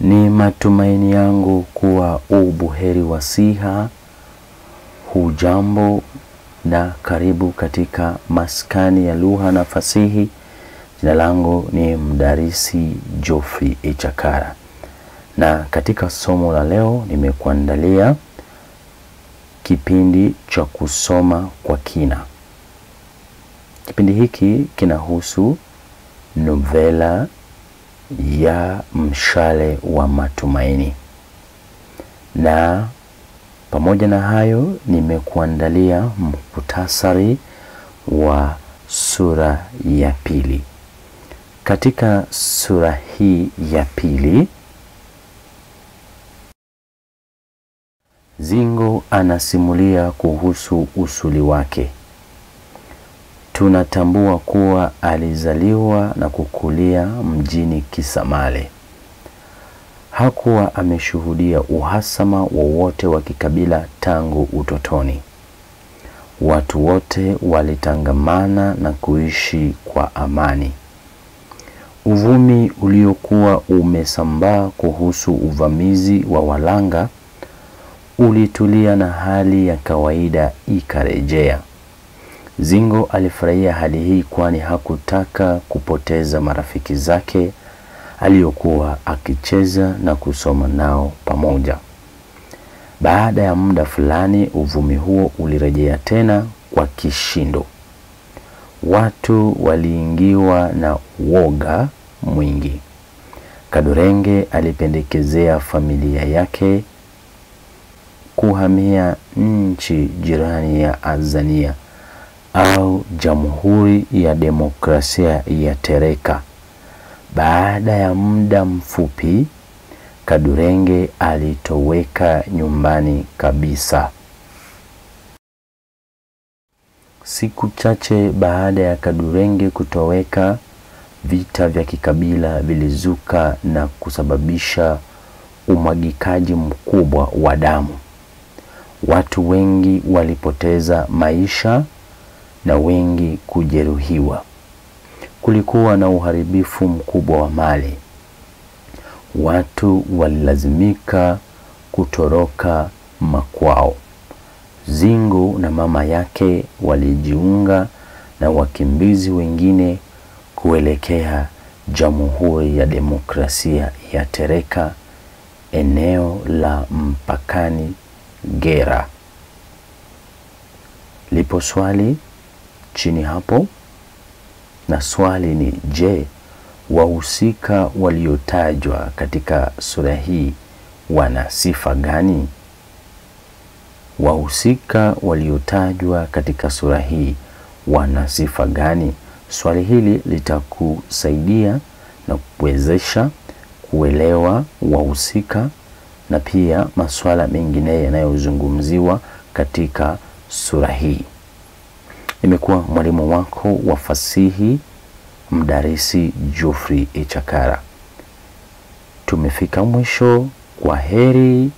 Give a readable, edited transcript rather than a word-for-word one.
Ni matumaini yangu kuwa ubuheri wa siha. Hujambo na karibu katika maskani ya lugha na fasihi. Jina langu ni mdarisi Geoffrey Echakara. Na katika somo la leo nimekuandalia kipindi cha kusoma kwa kina. Kipindi hiki kinahusu novela ya Mshale wa Matumaini. Na pamoja na hayo nimekuandalia muhtasari wa sura ya pili. Katika sura hii ya pili, Zingo anasimulia kuhusu usuli wake. Tunatambua kuwa alizaliwa na kukulia mjini Kisamale. Hakuwa ameshuhudia uhasama wowote wa kikabila tangu utotoni. Watu wote walitangamana na kuishi kwa amani. Uvumi uliokuwa umesambaa kuhusu uvamizi wa Walanga ulitulia na hali ya kawaida ikarejea. Zingo alifurahia hali hii kwani hakutaka kupoteza marafiki zake aliokuwa akicheza na kusoma nao pamoja. Baada ya muda fulani uvumi huo ulirejea tena kwa kishindo. Watu waliingiwa na woga mwingi. Kadurenge alipendekezea familia yake kuhamia nchi jirani ya Azania au Jamhuri ya Demokrasia ya Tereka. Baada ya muda mfupi, Kadurenge alitoweka nyumbani kabisa. Siku chache baada ya Kadurenge kutoweka, vita vya kikabila vilizuka na kusababisha umwagikaji mkubwa wa damu. Watu wengi walipoteza maisha na wengi kujeruhiwa. Kulikuwa na uharibifu mkubwa wa mali. Watu walilazimika kutoroka makwao. Zingo na mama yake walijiunga na wakimbizi wengine kuelekea Jamhuri ya Demokrasia ya Tereka, eneo la mpakani Gera. Lipo swali chini hapo, na swali ni je, wahusika waliotajwa katika sura hii wana sifa gani? Wahusika waliotajwa katika sura hii wana sifa gani? Swali hili litakusaidia na kuwezesha kuelewa wahusika na pia masuala mengine yanayozungumziwa katika sura hii. Nimekuwa mwalimu wako wa fasihi, mdarisi Geoffrey Echakara. Tumefika mwisho. Kwa heri.